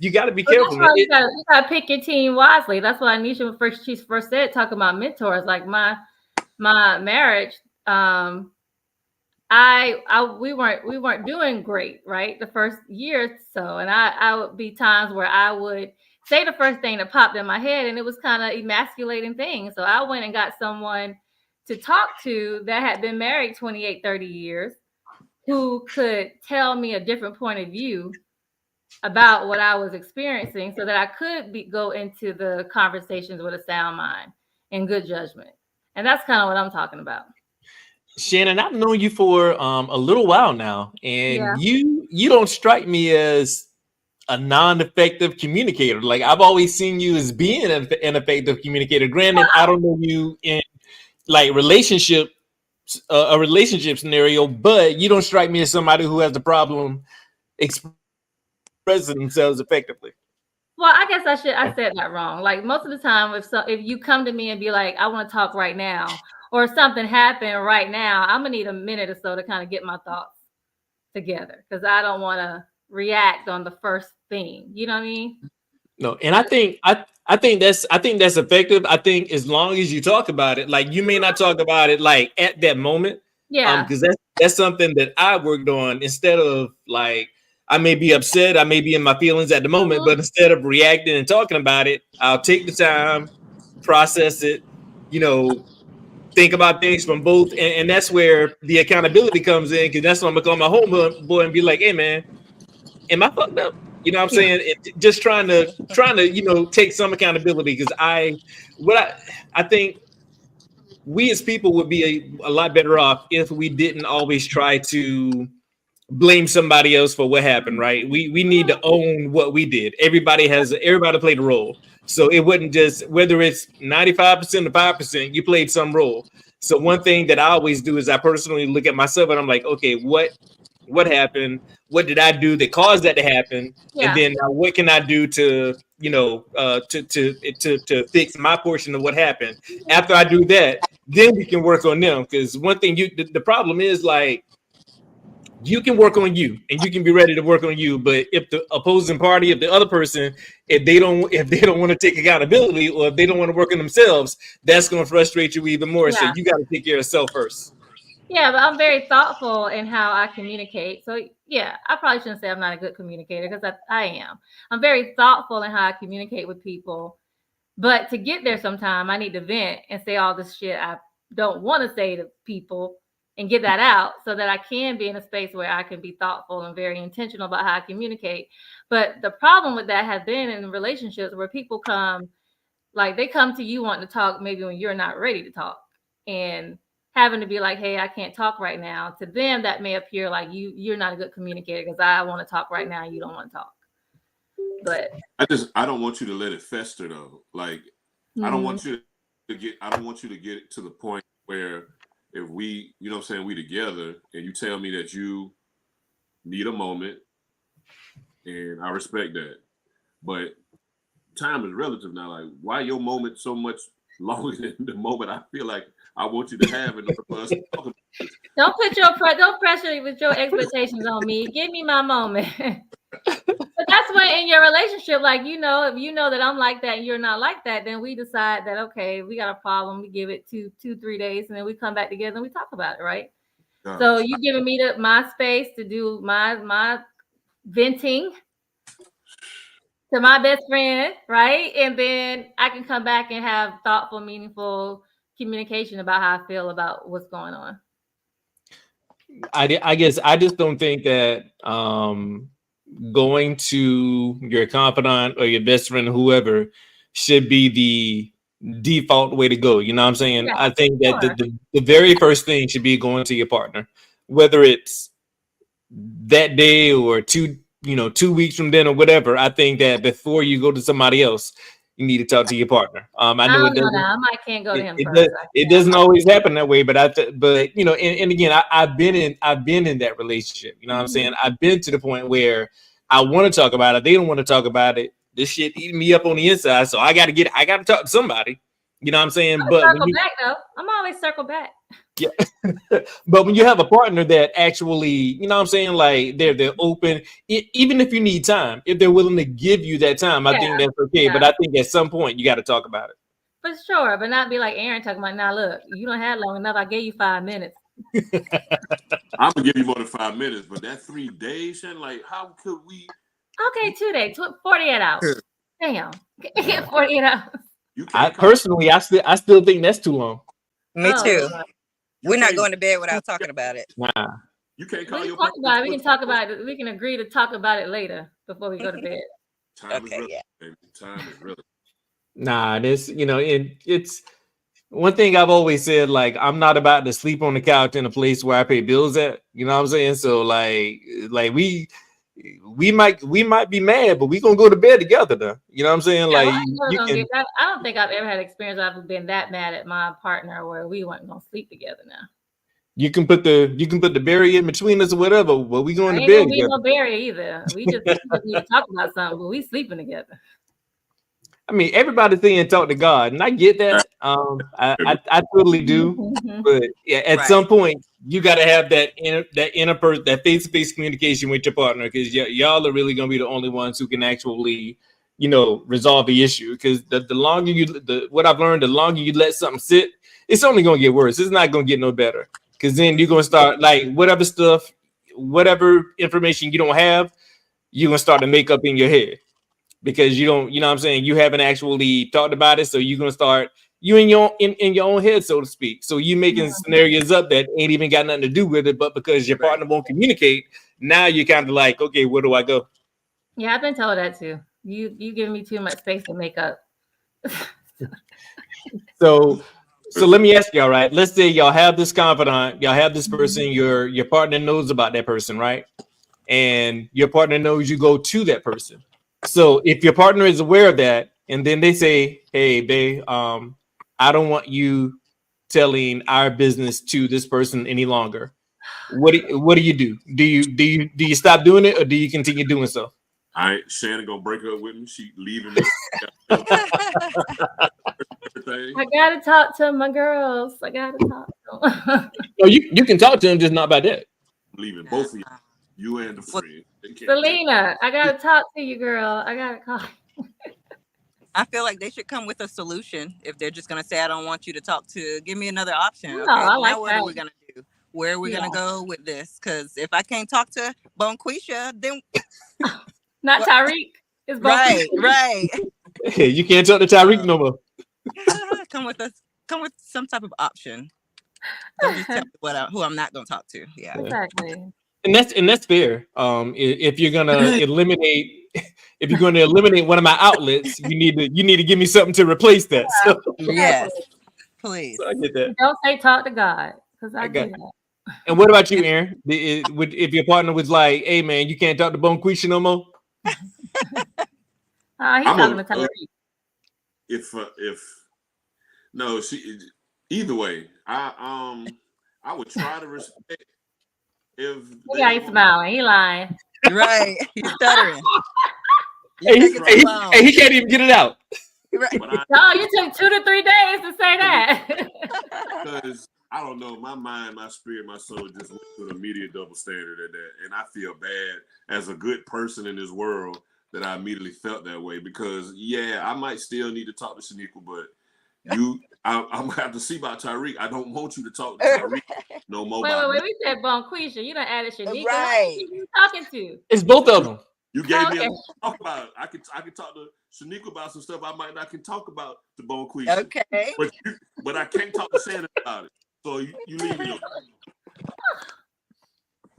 you got to be careful. That's why you gotta pick your team wisely. That's why Anisha she first said talking about mentors. Like my marriage, we weren't doing great, right? The first year or so, and I would be times where I would say the first thing that popped in my head, and it was kind of emasculating things. So I went and got someone to talk to that had been married 28, 30 years, who could tell me a different point of view about what I was experiencing so that I could go into the conversations with a sound mind and good judgment. And that's kind of what I'm talking about. Shannon, I've known you for a little while now, and you don't strike me as a non-effective communicator. Like I've always seen you as being an effective communicator. Granted, I don't know you in like a relationship scenario, but you don't strike me as somebody who has the problem expressing themselves effectively. Well, I guess I said that wrong. Like most of the time, if you come to me and be like, I want to talk right now, or something happened right now, I'm gonna need a minute or so to kind of get my thoughts together because I don't want to react on the first thing. You know what I mean? No, and I think that's effective. I think as long as you talk about it, like you may not talk about it like at that moment, Yeah. because that's something that I worked on. Instead of like I may be upset, I may be in my feelings at the moment, but instead of reacting and talking about it, I'll take the time, process it, you know, think about things from both, and that's where the accountability comes in. Because that's when I'm gonna call my homeboy and be like, "Hey, man, am I fucked up?" You know what I'm saying? Just trying to take some accountability because I think we as people would be a lot better off if we didn't always try to blame somebody else for what happened, right? We need to own what we did. Everybody played a role. So it wasn't just whether it's 95% or 5%, you played some role. So one thing that I always do is I personally look at myself and I'm like, okay, what happened? What did I do that caused that to happen? Yeah. And then what can I do to to fix my portion of what happened? After I do that, then we can work on them. Because one thing the problem is like you can work on you and you can be ready to work on you, but if the opposing party, if the other person, if they don't want to take accountability or if they don't want to work on themselves, that's going to frustrate you even more. So you got to take care of yourself first. Yeah, but I'm very thoughtful in how I communicate. So yeah, I probably shouldn't say I'm not a good communicator because I am. I'm very thoughtful in how I communicate with people. But to get there sometime, I need to vent and say all this shit I don't want to say to people and get that out so that I can be in a space where I can be thoughtful and very intentional about how I communicate. But the problem with that has been in relationships where people they come to you wanting to talk maybe when you're not ready to talk and having to be like, hey, I can't talk right now. To them, that may appear like you're not a good communicator because I want to talk right now and you don't want to talk. But I don't want you to let it fester though. Like I don't want you to get to the point where if we, you know what I'm saying, we together and you tell me that you need a moment and I respect that. But time is relative now. Like why your moment so much longer than the moment I feel like I want you to have in order for us to talk about this? Don't pressure with your expectations on me. Give me my moment. But that's when in your relationship, like, if you know that I'm like that and you're not like that, then we decide that, okay, we got a problem. We give it 2-3 days and then we come back together and we talk about it. Right. So you giving me my space to do my venting to my best friend. Right. And then I can come back and have thoughtful, meaningful communication about how I feel about what's going on. I guess I just don't think that going to your confidant or your best friend or whoever should be the default way to go. You know what I'm saying? Yeah, I think that the very first thing should be going to your partner, whether it's that day or 2 weeks from then or whatever. I think that before you go to somebody else, you need to talk to your partner. I know it doesn't. I might can't go to him first. It doesn't always happen that way, but and again, I've been in that relationship. You know what I'm saying? I've been to the point where I want to talk about it. They don't want to talk about it. This shit eating me up on the inside, so I got to talk to somebody. You know what I'm saying? But back though, I'm always circle back. Yeah. But when you have a partner that actually, you know what I'm saying, like they're open, even if you need time, if they're willing to give you that time, I think that's okay. Yeah. But I think at some point you got to talk about it. For sure, but not be like Aaron talking about, now look, you don't have long enough. I gave you 5 minutes. I'm gonna give you more than 5 minutes, but that 3 days, Shan, like how could we? Okay, 2 days, 48 hours. Damn, 48 hours. Personally, I still think that's too long. Me too. We're not going to bed without talking about it. Nah. You can't call your talk about it. We can talk about it. We can agree to talk about it later before we go to bed. Time is really. Time is really. Nah, it's one thing I've always said, like, I'm not about to sleep on the couch in a place where I pay bills at. You know what I'm saying? So like we might be mad, but we gonna go to bed together though. You know what I'm saying? Yeah, Like I never you gonna can get that. I don't think I've ever had experience. I've been that mad at my partner where we weren't gonna sleep together. Now put the barrier in between us or whatever, but we going I to ain't bed gonna be together. no barrier either. We just need to talk about something, but we sleeping together. I mean, everybody's saying talk to God, and I get that. I totally do. Mhm. But yeah, at Right. some point, you got to have that inner person, that face to face communication with your partner, because y'all are really gonna be the only ones who can actually, resolve the issue. Because the longer what I've learned, the longer you let something sit, it's only gonna get worse. It's not gonna get no better. Because then you're gonna start like whatever information you don't have, you're gonna start to make up in your head because you don't, you know what I'm saying, you haven't actually talked about it. So you're gonna start you in your own head, so to speak. So you making scenarios up that ain't even got nothing to do with it, but because your partner won't communicate, now you're kind of like, okay, where do I go? Yeah, I've been told that too. You give me too much space to make up. So let me ask y'all, right? Let's say y'all have this confidant, y'all have this person, your partner knows about that person, right? And your partner knows you go to that person. So if your partner is aware of that, and then they say, "Hey, babe, I don't want you telling our business to this person any longer." What do you do? Do you stop doing it, or do you continue doing so? Shannon gonna break up with me. She leaving me. I gotta talk to my girls. I gotta talk to them. No, you can talk to him, just not about that. Leaving both of you and the friend. Selena, I gotta talk to you, girl. I gotta call. I feel like they should come with a solution. If they're just gonna say, "I don't want you to talk to," give me another option. No, Okay, I like now what that. are we gonna do? Where are we Yeah. gonna go with this? Because if I can't talk to Bonquisha, then Not What? Tyreek. It's right, right. You can't talk to Tyreek no more. Come with some type of option. Don't just tell me who I'm not gonna talk to. Yeah. Exactly. And that's fair. If you're gonna eliminate one of my outlets, you need to give me something to replace that. So, Yes. Please. so I get that. Don't say talk to God, because I got do that. And what about you, Aaron? If your partner was like, "Hey, man, you can't talk to Bonquisha no more," He's I'm talking to a- Tyreek. if no, she either way, I would try to respect if they Yeah, he's don't- smiling. He lying. Right. You're stuttering. hey, taking he, too long. he can't even get it out. Right. but No, you took 2 to 3 days to say that. because I don't know, my mind, my spirit, my soul just went to an immediate double standard at that, and I feel bad as a good person in this world that I immediately felt that way because I might still need to talk to Shaniqua, but I'm gonna have to see about Tyreek. I don't want you to talk to Tyreek no more. Wait. We said Bonquisha. You done added Shanika. Right. Who you talking to? It's both of them. You gave me Okay. a talk about it. I can talk to Shaniqua about some stuff I might not can talk about to Bonquisha. Okay. But I can't talk to Shannon about it. So you leave me alone.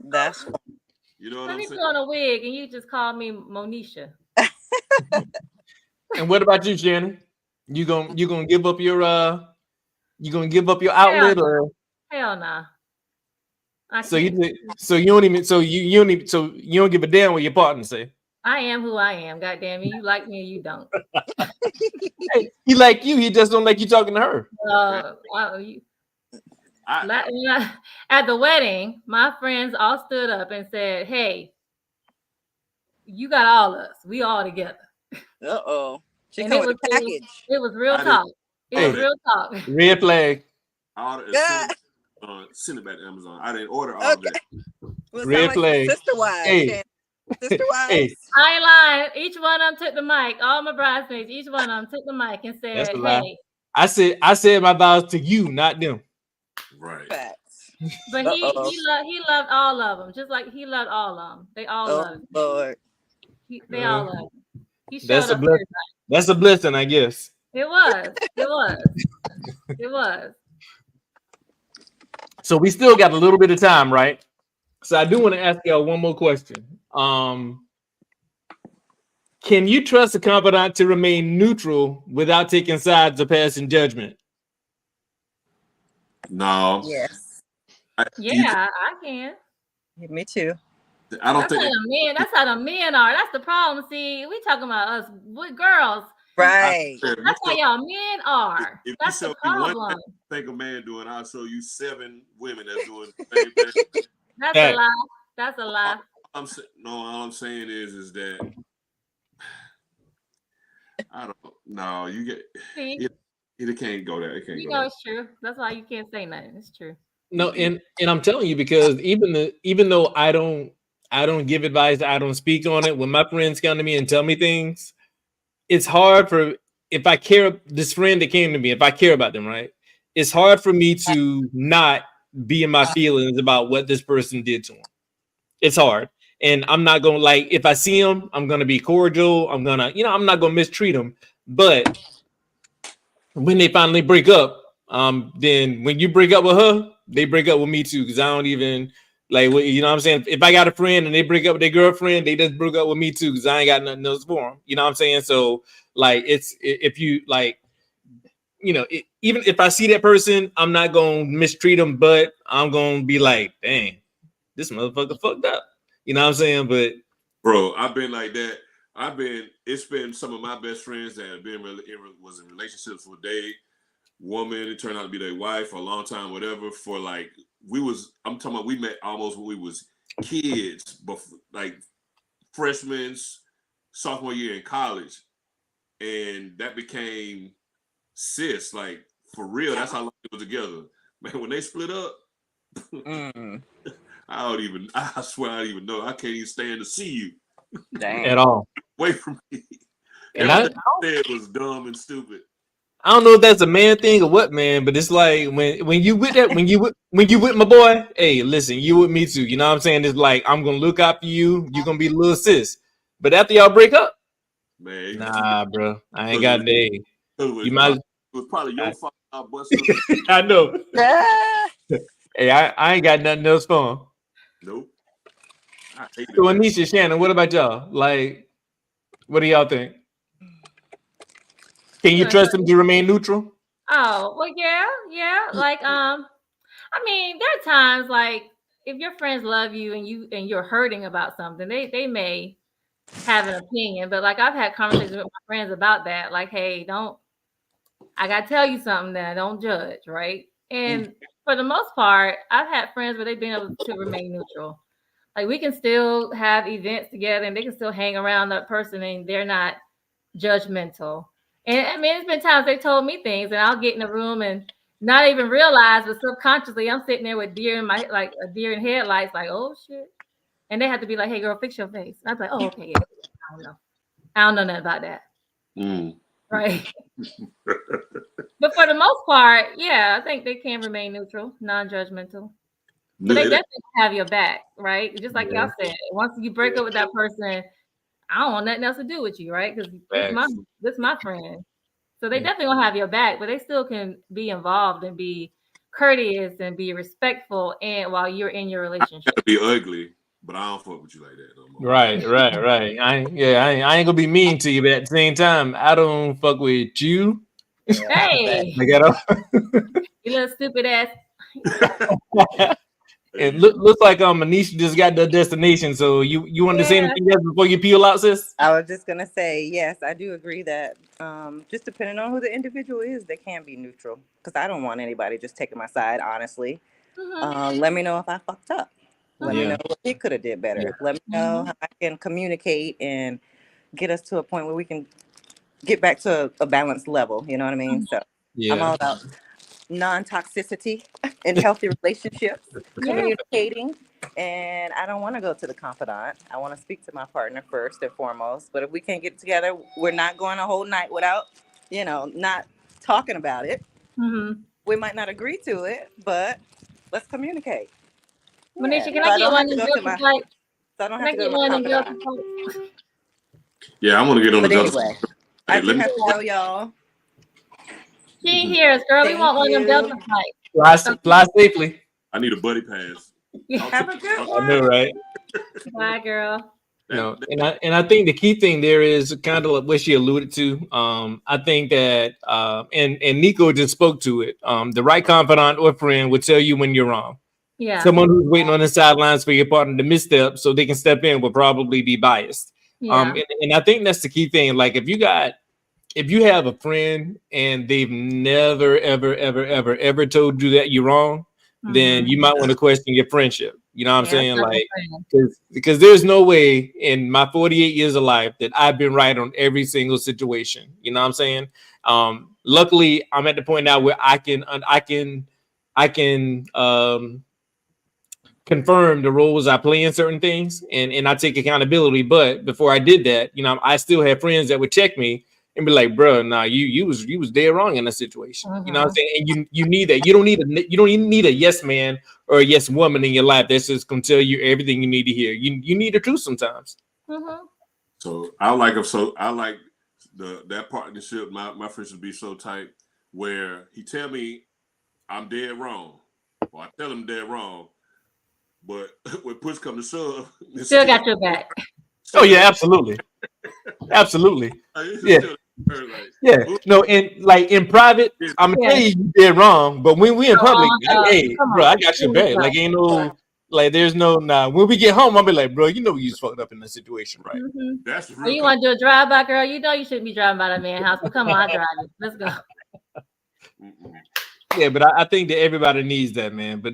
That's You know what Let I'm me saying? put on a wig and you just call me Monisha. And what about you, Shannon? You gonna give up your Hell outlet, no. or Hell nah. I so can't. you don't give a damn what your partner say? I am who I am. Goddamn you like me or you don't. Hey, he like you. He just don't like you talking to her. At the wedding, my friends all stood up and said, "Hey, you got all us. We all together." Uh-oh. She And come with a package. It was real I talk. It was did. real talk. Red flag. I ordered send it back to Amazon. I didn't order all Okay. that. Well, Red sound like flag. sister wives. Hey. Sister wives. Hey, I ain't lying. Each one of them took the mic. All my bridesmaids, each one of them took the mic and said, that's a lie. "Hey." I said my vows to you, not them. Right. Facts. But he loved all of them, just like he loved all of them. They all loved him. Lord. They all loved him. He showed That's a up. blessing. That's a blessing, I guess. It was. It was. So we still got a little bit of time, right? So I do want to ask y'all one more question. Can you trust a confidant to remain neutral without taking sides or passing judgment? No. Yes. Yeah, I can. Me too. I don't That's think how the men. That's how the men are. That's the problem. See, we talking about us with girls. Right. That's how y'all men are. If you That's the show me one problem. thing I think a man doing, I'll show you 7 women that's doing the same thing. That's a lie. That's a lie. All I'm saying is that I don't know. You get See, it can't go there. It can't you go know there. it's true. That's why you can't say nothing. It's true. No, and I'm telling you, because even though I don't give advice, I don't speak on it. When my friends come to me and tell me things, it's hard for, if I care, this friend that came to me, if I care about them, right? It's hard for me to not be in my feelings about what this person did to him. It's hard. And I'm not gonna, like, if I see him, I'm gonna be cordial. I'm gonna, I'm not gonna mistreat him. But when they finally break up, then when you break up with her, they break up with me too. Because I don't even like, you know what I'm saying? If I got a friend and they break up with their girlfriend, they just broke up with me too. Because I ain't got nothing else for them. You know what I'm saying? So like, if you like, even if I see that person, I'm not gonna mistreat them, but I'm gonna be like, dang, this motherfucker fucked up. You know what I'm saying? But Bro, I've been like that. It's been some of my best friends that have been was in relationships with a woman. It turned out to be their wife for a long time, whatever. For like, I'm talking about, we met almost when we was kids, but like freshmen, sophomore year in college. And that became sis, like for real. That's how long they were together. Man, when they split up, I swear I don't even know. I can't even stand to see you. Dang. At all. Away from me. And Everything I said was dumb and stupid. I don't know if that's a man thing or what, man, but it's like when you with that, when you with my boy, hey, listen, you with me too. You know what I'm saying? It's like, I'm gonna look out for you. You're gonna be a little sis. But after y'all break up, man, nah, bro, I ain't got day. It was probably your fault. I busted up. I know. Ah. Hey, I ain't got nothing else for him. Nope. I hated So that. Anisha, Shannon, what about y'all? Like, what do y'all think? Can you trust him to remain neutral? Oh, well, yeah. Like, I mean, there are times like if your friends love you and you're hurting about something, they may have an opinion. But like, I've had conversations with my friends about that. Like, hey, I gotta tell you something that don't judge, right? And for the most part, I've had friends where they've been able to remain neutral. Like, we can still have events together and they can still hang around that person and they're not judgmental. And I mean, it's been times they told me things and I'll get in the room and not even realize, but subconsciously I'm sitting there with deer in my, like a deer in headlights, like, oh shit. And they have to be like, hey girl, fix your face. And I was like, oh, okay, yeah. I don't know. I don't know nothing about that. Right. But for the most part, yeah, I think they can remain neutral, non-judgmental. But they definitely have your back, right? Just like y'all said, once you break up with that person, I don't want nothing else to do with you, right? Because this my friend. So they definitely gonna have your back, but they still can be involved and be courteous and be respectful, and while you're in your relationship. Be ugly, but I don't fuck with you like that no more. Right. I ain't gonna be mean to you, but at the same time, I don't fuck with you. Hey, I got you little stupid ass. It looks like Manisha just got the destination. So you want to say anything else before you peel out, sis? I was just gonna say, yes, I do agree that just depending on who the individual is, they can be neutral. Because I don't want anybody just taking my side, honestly. Let me know if I fucked up. Let me know what he could have did better. Let me know how I can communicate and get us to a point where we can get back to a balanced level. You know what I mean? So I'm all about non-toxicity in healthy relationships, communicating, and I don't want to go to the confidant. I want to speak to my partner first and foremost. But if we can't get together, we're not going a whole night without, not talking about it. We might not agree to it, but let's communicate. Manisha, can I get one of them guilty fights? So I don't have to go to my confidant. Yeah, I want to get on the anyway, I do have to go, y'all. She ain't here, girl. We want one of them Delta flights. Fly safely. I need a buddy pass. Have a good one. I know, right? Bye, girl. And I think the key thing there is kind of like what she alluded to. I think that and Nico just spoke to it. The right confidant or friend will tell you when you're wrong. Yeah. Someone who's waiting on the sidelines for your partner to misstep so they can step in will probably be biased. Yeah. And I think that's the key thing. Like if you have a friend and they've never, ever told you that you're wrong, then you might want to question your friendship. You know what I'm saying? Like, because there's no way in my 48 years of life that I've been right on every single situation. You know what I'm saying? Luckily, I'm at the point now where I can confirm the roles I play in certain things, and I take accountability. But before I did that, I still had friends that would check me and be like, "Bro, nah, you was dead wrong in that situation." You know what I'm saying? And you need that. You don't even need a yes man or a yes woman in your life that's just gonna tell you everything you need to hear. You need the truth sometimes. So I like that partnership. My friends would be so tight where he tell me I'm dead wrong, or I tell him dead wrong, but when push comes to shove, still got your back. Oh yeah, absolutely. Absolutely. Yeah. No, and like in private, I'm gonna tell you did wrong, but when we in public, hey, bro, I got your back. Like ain't no there's no when we get home, I'll be like, bro, you just fucked up in the situation, right? That's real. You want to do a drive-by, girl? You know you shouldn't be driving by that man's house, but come on, I drive you. Let's go. Yeah, but I think that everybody needs that, man. But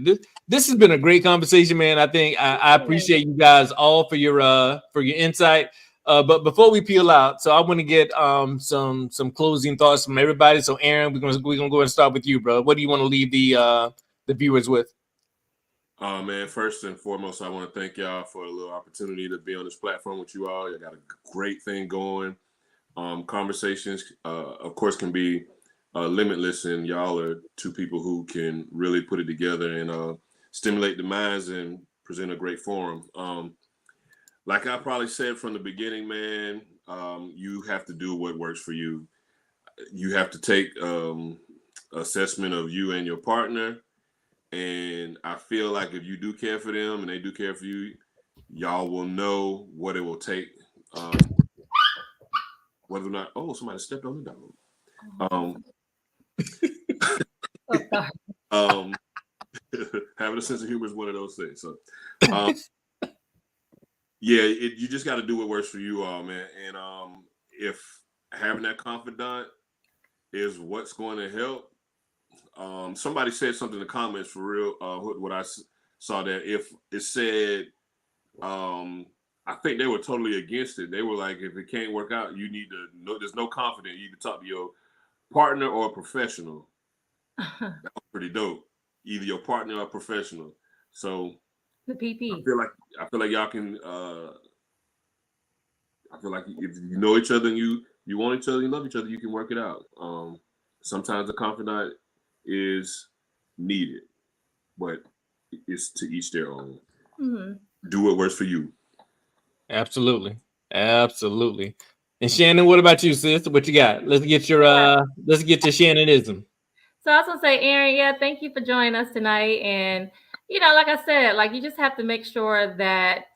this has been a great conversation, man. I think I appreciate you guys all for your insight. But before we peel out, so I want to get some closing thoughts from everybody. So Aaron, we're gonna go and start with you, bro. What do you want to leave the viewers with? Man, first and foremost, I want to thank y'all for a little opportunity to be on this platform with you all. You got a great thing going. Conversations, of course, can be limitless, and y'all are two people who can really put it together and stimulate the minds and present a great forum. Like I probably said from the beginning, man, you have to do what works for you. You have to take assessment of you and your partner. And I feel like if you do care for them and they do care for you, y'all will know what it will take. Whether or not, somebody stepped on the dog. Having a sense of humor is one of those things. So, yeah, you just got to do what works for you all, man. And if having that confidant is what's going to help, somebody said something in the comments for real. What I saw that if it said, I think they were totally against it. They were like, if it can't work out, you need to know. There's no confidence. You need to talk to your partner or a professional. That was pretty dope. Either your partner or a professional. So the PP. I feel like y'all can. I feel like if you know each other and you want each other, you love each other, you can work it out. Sometimes a confidant is needed, but it's to each their own. Do what works for you. Absolutely. And Shannon, what about you, sis? What you got? Let's get your Shannonism. So I was gonna say, Aaron, thank you for joining us tonight. And like I said, like you just have to make sure that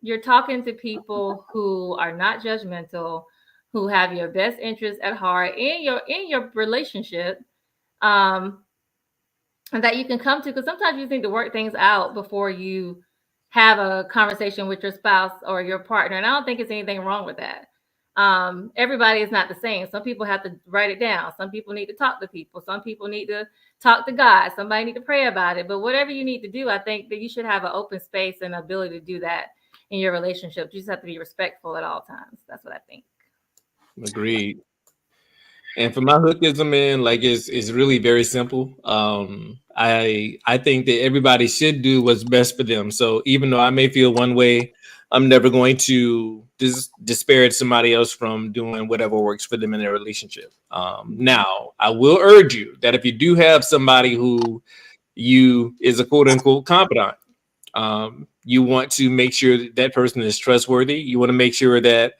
you're talking to people who are not judgmental, who have your best interests at heart in your relationship, and that you can come to. Because sometimes you need to work things out before you have a conversation with your spouse or your partner. And I don't think it's anything wrong with that. Everybody is not the same. Some people have to write it down. Some people need to talk to people. Some people need to talk to God. Somebody need to pray about it. But whatever you need to do, I think that you should have an open space and ability to do that in your relationship. You just have to be respectful at all times. That's what I think. Agreed. And for my hookism, man, like it's really very simple. I think that everybody should do what's best for them. So even though I may feel one way, I'm never going to disparage somebody else from doing whatever works for them in their relationship. Now, I will urge you that if you do have somebody who is a quote unquote confidant, you want to make sure that person is trustworthy. You want to make sure that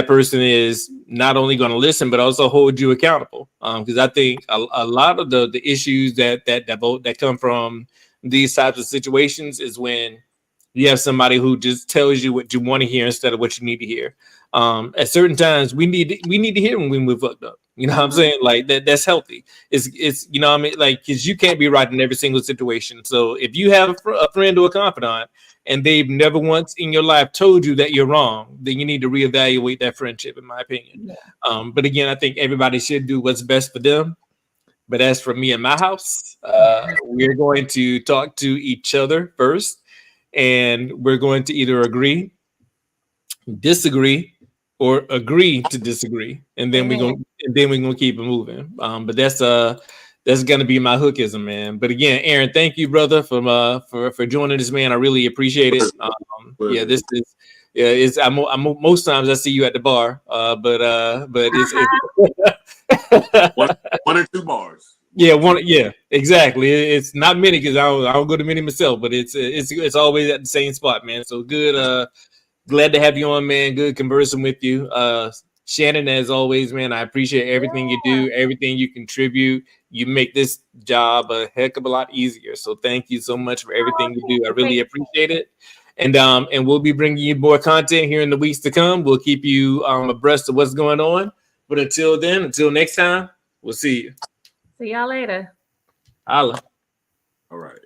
person is not only going to listen, but also hold you accountable. Because I think a lot of the issues that come from these types of situations is when You have somebody who just tells you what you want to hear instead of what you need to hear. At certain times, we need to hear when we fucked up. You know what I'm saying? Like that's healthy. It's you know what I mean, like, because you can't be right in every single situation. So if you have a friend or a confidant and they've never once in your life told you that you're wrong, then you need to reevaluate that friendship, in my opinion. But again, I think everybody should do what's best for them. But as for me and my house, we're going to talk to each other first, and we're going to either agree, disagree, or agree to disagree, and then we're gonna keep it moving. But that's gonna be my hookism, man. But again, Aaron, thank you, brother, for joining us, man. I really appreciate it. Yeah, this is. Yeah, I'm most times I see you at the bar, but it's one or two bars. Yeah, exactly. It's not many because I don't go to many myself, but it's always at the same spot, man. So good. Glad to have you on, man. Good conversing with you. Shannon, as always, man, I appreciate everything you do, everything you contribute. You make this job a heck of a lot easier. So thank you so much for everything you do. I really appreciate it. And we'll be bringing you more content here in the weeks to come. We'll keep you abreast of what's going on. But until then, until next time, we'll see you. See y'all later. Holla. All right.